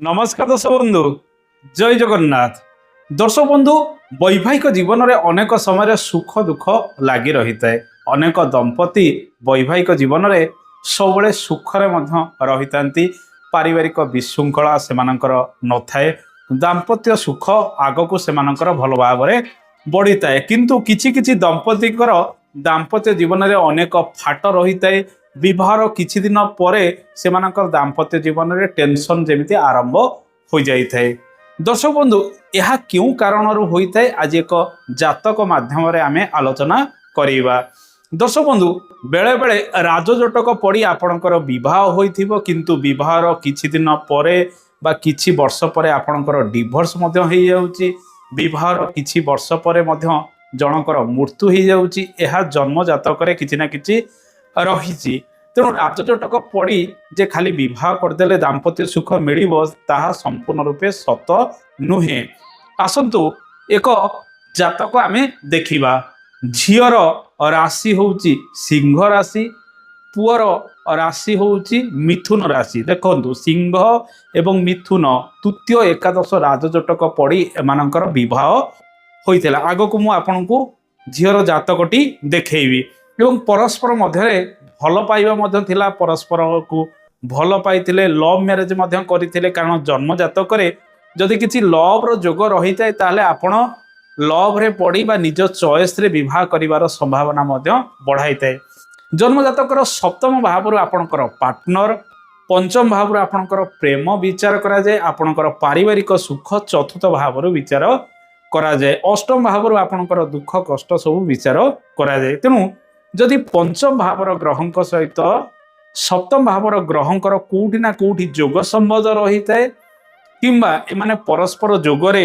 নমস্কার দর্শক বন্ধু, জয় জগন্নাথ। দর্শক বন্ধু, বৈবাহিক জীবনের অনেক সময় সুখ দুঃখ লাগি রহিଥାଏ। অনেক দম্পতি বৈবাহিক জীবনের সবুলে সুখরে মধ্য রহিথাନ୍ତି। পারিবারিক বিশৃঙ্খলা সেমানଙ୍କର নথায়। দাম্পত্য সুখ আগকু সেমানଙ୍କର ভাল ভাବରେ বড়িଥାଏ। কিন্তু কিছু কিছু দম্পতিଙ୍କର দাম্পত্য জীবনের অনেক ফাট রহিଥାଏ। বিবাহর কিছু দিন পরে সেমানଙ୍କର দাম্পত্য জীবনের টেনশন যেমিতি আরম্ভ হয়ে যাইଥାଏ। দর্শক বন্ধু, ଏହା କେଉଁ କାରଣରୁ ହୋଇଥାଏ ଆଜି ଏକ ଜାତକ ମାଧ୍ୟମରେ ଆମେ ଆଲୋଚନା କରିବା। ଦର୍ଶକ ବନ୍ଧୁ, ବେଳେ ବେଳେ ରାଜଜଟକ ପଡ଼ି ଆପଣଙ୍କର ବିବାହ ହୋଇଥିବ, କିନ୍ତୁ ବିବାହର କିଛି ଦିନ ପରେ ବା କିଛି ବର୍ଷ ପରେ ଆପଣଙ୍କର ଡିଭୋର୍ସ ମଧ୍ୟ ହେଇଯାଉଛି। ବିବାହର କିଛି ବର୍ଷ ପରେ ମଧ୍ୟ ଜଣଙ୍କର ମୃତ୍ୟୁ ହେଇଯାଉଛି। ଏହା ଜନ୍ମ ଜାତକରେ କିଛି ନା କିଛି ରହିଛି। ତେଣୁ ରାଜଜଟକ ପଡ଼ି ଯେ ଖାଲି ବିବାହ କରିଦେଲେ ଦାମ୍ପତ୍ୟ ସୁଖ ମିଳିବ, ତାହା ସମ୍ପୂର୍ଣ୍ଣ ରୂପେ ସତ ନୁହେଁ। ଆସନ୍ତୁ ଏକ ଜାତକ ଆମେ ଦେଖିବା। ଝିଅର ରାଶି ହେଉଛି ସିଂହ ରାଶି, ପୁଅର ରାଶି ହେଉଛି ମିଥୁନ ରାଶି। ଦେଖନ୍ତୁ, ସିଂହ ଏବଂ ମିଥୁନ ତୃତୀୟ ଏକାଦଶ ରାଜଜଟକ ପଡ଼ି ଏମାନଙ୍କର ବିବାହ ହୋଇଥିଲା। ଆଗକୁ ମୁଁ ଆପଣଙ୍କୁ ଝିଅର ଜାତକଟି ଦେଖେଇବି। ଏବଂ ପରସ୍ପର ମଧ୍ୟରେ ଭଲ ପାଇବା ମଧ୍ୟ ଥିଲା। ପରସ୍ପରକୁ ଭଲ ପାଇଥିଲେ, ଲଭ୍ ମ୍ୟାରେଜ ମଧ୍ୟ କରିଥିଲେ। କାରଣ ଜନ୍ମ ଜାତକରେ ଯଦି କିଛି ଲଭ୍ର ଯୋଗ ରହିଥାଏ, ତାହେଲେ ଆପଣ ଲଭ୍ରେ ପଡ଼ି ବା ନିଜ ଚଏସ୍ରେ ବିବାହ କରିବାର ସମ୍ଭାବନା ମଧ୍ୟ ବଢ଼ାଇଥାଏ। ଜନ୍ମ ଜାତକର ସପ୍ତମ ଭାବରୁ ଆପଣଙ୍କର ପାର୍ଟନର, ପଞ୍ଚମ ଭାବରୁ ଆପଣଙ୍କର ପ୍ରେମ ବିଚାର କରାଯାଏ। ଆପଣଙ୍କର ପାରିବାରିକ ସୁଖ ଚତୁର୍ଥ ଭାବରୁ ବିଚାର କରାଯାଏ। ଅଷ୍ଟମ ଭାବରୁ ଆପଣଙ୍କର ଦୁଃଖ କଷ୍ଟ ସବୁ ବିଚାର କରାଯାଏ। ତେଣୁ ଯଦି ପଞ୍ଚମ ଭାବର ଗ୍ରହଙ୍କ ସହିତ ସପ୍ତମ ଭାବର ଗ୍ରହଙ୍କର କୋଉଠି ନା କୋଉଠି ଯୋଗ ସମ୍ବନ୍ଧ ରହିଥାଏ, କିମ୍ବା ଏମାନେ ପରସ୍ପର ଯୋଗରେ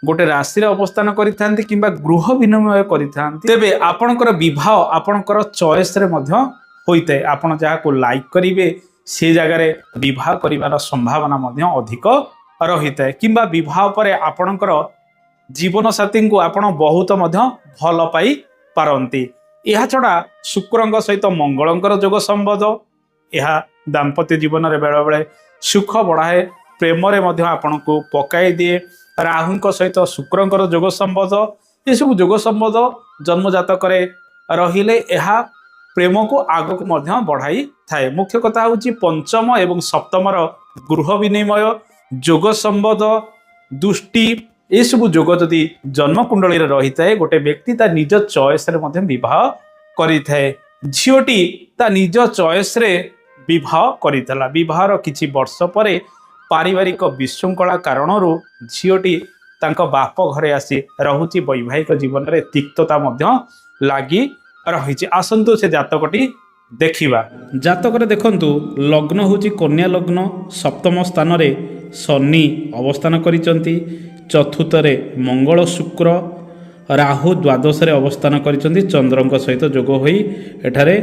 ଗୋଟେ ରାଶିରେ ଅବସ୍ଥାନ କରିଥାନ୍ତି କିମ୍ବା ଗୃହ ବିନିମୟ କରିଥାନ୍ତି, ତେବେ ଆପଣଙ୍କର ବିବାହ ଆପଣଙ୍କର ଚଏସ୍ରେ ମଧ୍ୟ ହୋଇଥାଏ। ଆପଣ ଯାହାକୁ ଲାଇକ୍ କରିବେ ସେ ଜାଗାରେ ବିବାହ କରିବାର ସମ୍ଭାବନା ମଧ୍ୟ ଅଧିକ ରହିଥାଏ। କିମ୍ବା ବିବାହ ପରେ ଆପଣଙ୍କର ଜୀବନସାଥୀଙ୍କୁ ଆପଣ ବହୁତ ମଧ୍ୟ ଭଲ ପାଇ ପାରନ୍ତି। ଏହାଛଡ଼ା ଶୁକ୍ରଙ୍କ ସହିତ ମଙ୍ଗଳଙ୍କର ଯୋଗ ସମ୍ବନ୍ଧ, ଏହା ଦାମ୍ପତ୍ୟ ଜୀବନରେ ବେଳେବେଳେ ସୁଖ ବଢ଼ାଏ, ପ୍ରେମରେ ମଧ୍ୟ ଆପଣଙ୍କୁ ପକାଇ ଦିଏ। ରାହୁଙ୍କ ସହିତ ଶୁକ୍ରଙ୍କର ଯୋଗ ସମ୍ବନ୍ଧ, ଏସବୁ ଯୋଗ ସମ୍ବନ୍ଧ ଜନ୍ମଜାତକରେ ରହିଲେ ଏହା ପ୍ରେମକୁ ଆଗକୁ ମଧ୍ୟ ବଢ଼ାଇଥାଏ। ମୁଖ୍ୟ କଥା ହେଉଛି ପଞ୍ଚମ ଏବଂ ସପ୍ତମର ଗୃହ ବିନିମୟ, ଯୋଗ ସମ୍ବନ୍ଧ, ଦୃଷ୍ଟି, ଏସବୁ ଯୋଗ ଯଦି ଜନ୍ମକୁଣ୍ଡଳୀରେ ରହିଥାଏ, ଗୋଟେ ବ୍ୟକ୍ତି ତା ନିଜ ଚଏସ୍ରେ ମଧ୍ୟ ବିବାହ କରିଥାଏ। ଝିଅଟି ତା ନିଜ ଚଏସ୍ରେ ବିବାହ କରିଥିଲା। ବିବାହର କିଛି ବର୍ଷ ପରେ ପାରିବାରିକ ବିଶୃଙ୍ଖଳା କାରଣରୁ ଝିଅଟି ତାଙ୍କ ବାପ ଘରେ ଆସି ରହୁଛି। ବୈବାହିକ ଜୀବନରେ ତିକ୍ତତା ମଧ୍ୟ ଲାଗି ରହିଛି। ଆସନ୍ତୁ ସେ ଜାତକଟି ଦେଖିବା। ଜାତକରେ ଦେଖନ୍ତୁ, ଲଗ୍ନ ହେଉଛି କନ୍ୟା ଲଗ୍ନ, ସପ୍ତମ ସ୍ଥାନରେ ଶନି ଅବସ୍ଥାନ କରିଛନ୍ତି, ଚତୁର୍ଥରେ ମଙ୍ଗଳ ଶୁକ୍ର, ରାହୁ ଦ୍ୱାଦଶରେ ଅବସ୍ଥାନ କରିଛନ୍ତି, ଚନ୍ଦ୍ରଙ୍କ ସହିତ ଯୋଗ ହୋଇ ଏଠାରେ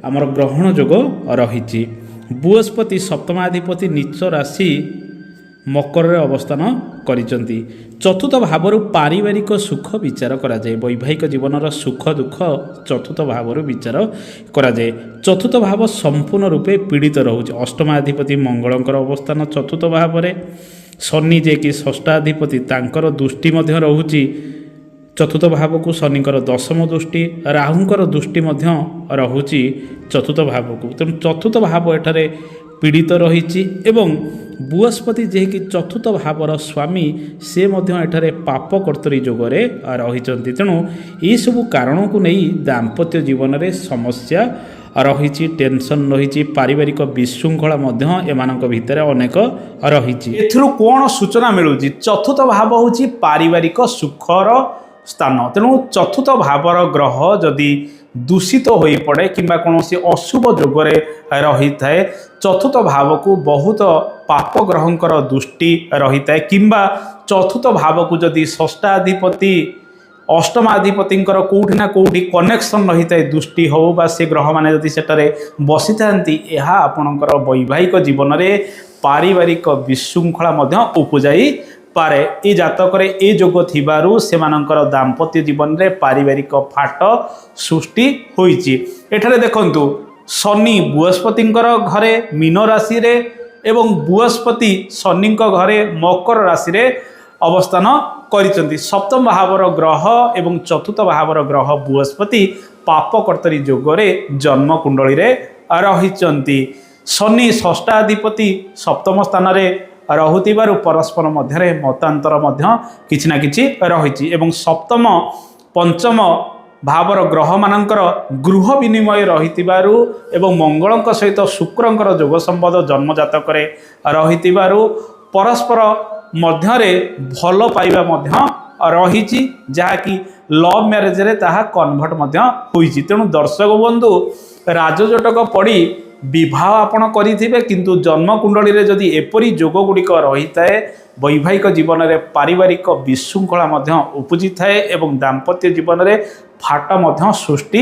ଆମର ଗ୍ରହଣ ଯୋଗ ରହିଛି। ବୃହସ୍ପତି ସପ୍ତମାଧିପତି ନୀଚ ରାଶି ମକରରେ ଅବସ୍ଥାନ କରିଛନ୍ତି। ଚତୁର୍ଥ ଭାବରୁ ପାରିବାରିକ ସୁଖ ବିଚାର କରାଯାଏ। ବୈବାହିକ ଜୀବନର ସୁଖ ଦୁଃଖ ଚତୁର୍ଥ ଭାବରୁ ବିଚାର କରାଯାଏ। ଚତୁର୍ଥ ଭାବ ସମ୍ପୂର୍ଣ୍ଣ ରୂପେ ପୀଡ଼ିତ ରହୁଛି। ଅଷ୍ଟମାଧିପତି ମଙ୍ଗଳଙ୍କର ଅବସ୍ଥାନ ଚତୁର୍ଥ ଭାବରେ, ଶନି ଯିଏକି ଷଷ୍ଠାଧିପତି ତାଙ୍କର ଦୃଷ୍ଟି ମଧ୍ୟ ରହୁଛି ଚତୁର୍ଥ ଭାବକୁ, ଶନିଙ୍କର ଦଶମ ଦୃଷ୍ଟି, ରାହୁଙ୍କର ଦୃଷ୍ଟି ମଧ୍ୟ ରହୁଛି ଚତୁର୍ଥ ଭାବକୁ। ତେଣୁ ଚତୁର୍ଥ ଭାବ ଏଠାରେ ପୀଡ଼ିତ ରହିଛି। ଏବଂ ବୃହସ୍ପତି ଯିଏକି ଚତୁର୍ଥ ଭାବର ସ୍ୱାମୀ, ସେ ମଧ୍ୟ ଏଠାରେ ପାପ କର୍ତ୍ତରୀ ଯୋଗରେ ରହିଛନ୍ତି। ତେଣୁ ଏସବୁ କାରଣକୁ ନେଇ ଦାମ୍ପତ୍ୟ ଜୀବନରେ ସମସ୍ୟା ରହିଛି, ଟେନସନ୍ ରହିଛି, ପାରିବାରିକ ବିଶୃଙ୍ଖଳା ମଧ୍ୟ ଏମାନଙ୍କ ଭିତରେ ଅନେକ ରହିଛି। ଏଥିରୁ କ'ଣ ସୂଚନା ମିଳୁଛି? ଚତୁର୍ଥ ଭାବ ହେଉଛି ପାରିବାରିକ ସୁଖର ସ୍ଥାନ। ତେଣୁ ଚତୁର୍ଥ ଭାବର ଗ୍ରହ ଯଦି ଦୂଷିତ ହୋଇପଡ଼େ କିମ୍ବା କୌଣସି ଅଶୁଭ ଯୋଗରେ ରହିଥାଏ, ଚତୁର୍ଥ ଭାବକୁ ବହୁତ ପାପ ଗ୍ରହଙ୍କର ଦୃଷ୍ଟି ରହିଥାଏ। କିମ୍ବା ଚତୁର୍ଥ ଭାବକୁ ଯଦି ଷଷ୍ଠାଧିପତି ଅଷ୍ଟମାଧିପତିଙ୍କର କେଉଁଠି ନା କେଉଁଠି କନେକ୍ସନ୍ ରହିଥାଏ, ଦୃଷ୍ଟି ହେଉ ବା ସେ ଗ୍ରହମାନେ ଯଦି ସେଠାରେ ବସିଥାନ୍ତି, ଏହା ଆପଣଙ୍କର ବୈବାହିକ ଜୀବନରେ ପାରିବାରିକ ବିଶୃଙ୍ଖଳା ମଧ୍ୟ ଉପୁଜାଇ ପାରେ। ଏ ଜାତକରେ ଏ ଯୋଗ ଥିବାରୁ ସେମାନଙ୍କର ଦାମ୍ପତ୍ୟ ଜୀବନରେ ପାରିବାରିକ ଫାଟ ସୃଷ୍ଟି ହୋଇଛି। ଏଠାରେ ଦେଖନ୍ତୁ, ଶନି ବୃହସ୍ପତିଙ୍କର ଘରେ ମୀନ ରାଶିରେ ଏବଂ ବୃହସ୍ପତି ଶନିଙ୍କ ଘରେ ମକର ରାଶିରେ ଅବସ୍ଥାନ କରିଛନ୍ତି। ସପ୍ତମ ଭାବର ଗ୍ରହ ଏବଂ ଚତୁର୍ଥ ଭାବର ଗ୍ରହ ବୃହସ୍ପତି ପାପ କର୍ତ୍ତରୀ ଯୋଗରେ ଜନ୍ମ କୁଣ୍ଡଳୀରେ ରହିଛନ୍ତି। ଶନି ଷଷ୍ଠାଧିପତି ସପ୍ତମ ସ୍ଥାନରେ ରହୁଥିବାରୁ ପରସ୍ପର ମଧ୍ୟରେ ମତାନ୍ତର ମଧ୍ୟ କିଛି ନା କିଛି ରହିଛି ଏବଂ ସପ୍ତମ ପଞ୍ଚମ ଭାବର ଗ୍ରହମାନଙ୍କର ଗୃହ ବିନିମୟ ରହିଥିବାରୁ ଏବଂ ମଙ୍ଗଳଙ୍କ ସହିତ ଶୁକ୍ରଙ୍କର ଯୋଗ ସମ୍ବନ୍ଧ ଜନ୍ମଜାତକରେ ରହିଥିବାରୁ ପରସ୍ପର ମଧ୍ୟରେ ଭଲ ପାଇବା ମଧ୍ୟ ରହିଛି, ଯାହାକି ଲଭ୍ ମ୍ୟାରେଜରେ ତାହା କନଭର୍ଟ ମଧ୍ୟ ହୋଇଛି। ତେଣୁ ଦର୍ଶକ ବନ୍ଧୁ, ରାଜଜୋଟକ ପଡ଼ି ବିବାହ ଆପଣ କରିଥିବେ, କିନ୍ତୁ ଜନ୍ମକୁଣ୍ଡଳୀରେ ଯଦି ଏପରି ଯୋଗ ଗୁଡ଼ିକ ରହିଥାଏ ବୈବାହିକ ଜୀବନରେ ପାରିବାରିକ ବିଶୃଙ୍ଖଳା ମଧ୍ୟ ଉପୁଜିଥାଏ ଏବଂ ଦାମ୍ପତ୍ୟ ଜୀବନରେ ଫାଟ ମଧ୍ୟ ସୃଷ୍ଟି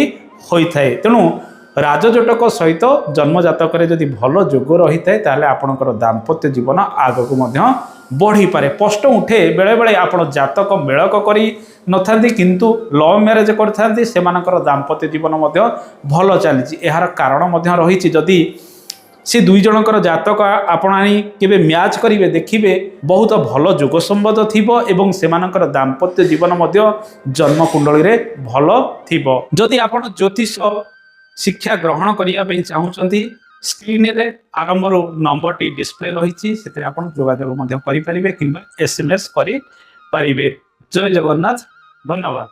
ହୋଇଥାଏ। ତେଣୁ ରାଜଜୋଟକ ସହିତ ଜନ୍ମଜାତକରେ ଯଦି ଭଲ ଯୋଗ ରହିଥାଏ ତାହେଲେ ଆପଣଙ୍କର ଦାମ୍ପତ୍ୟ ଜୀବନ ଆଗକୁ ମଧ୍ୟ ବଢ଼ିପାରେ। ପ୍ରଶ୍ନ ଉଠେ ବେଳେବେଳେ ଆପଣ ଜାତକ ମେଳକ କରି ନଥାନ୍ତି କିନ୍ତୁ ଲଭ୍ ମ୍ୟାରେଜ କରିଥାନ୍ତି, ସେମାନଙ୍କର ଦାମ୍ପତ୍ୟ ଜୀବନ ମଧ୍ୟ ଭଲ ଚାଲିଛି। ଏହାର କାରଣ ମଧ୍ୟ ରହିଛି। ଯଦି ସେ ଦୁଇ ଜଣଙ୍କର ଜାତକ ଆପଣ ଆଣି କେବେ ମ୍ୟାଚ୍ କରିବେ, ଦେଖିବେ ବହୁତ ଭଲ ଯୋଗ ସମ୍ବନ୍ଧ ଥିବ ଏବଂ ସେମାନଙ୍କର ଦାମ୍ପତ୍ୟ ଜୀବନ ମଧ୍ୟ ଜନ୍ମକୁଣ୍ଡଳୀରେ ଭଲ ଥିବ। ଯଦି ଆପଣ ଜ୍ୟୋତିଷ ଶିକ୍ଷା ଗ୍ରହଣ କରିବା ପାଇଁ ଚାହୁଁଛନ୍ତି, ସ୍କ୍ରିନରେ ଆରମ୍ଭରୁ ନମ୍ବରଟି ଡିସପ୍ଲେ ରହିଛି, ସେଥିରେ ଆପଣ ଯୋଗାଯୋଗ ମଧ୍ୟ କରିପାରିବେ କିମ୍ବା SMS କରିପାରିବେ। ଜୟ ଜଗନ୍ନାଥ, ଧନ୍ୟବାଦ।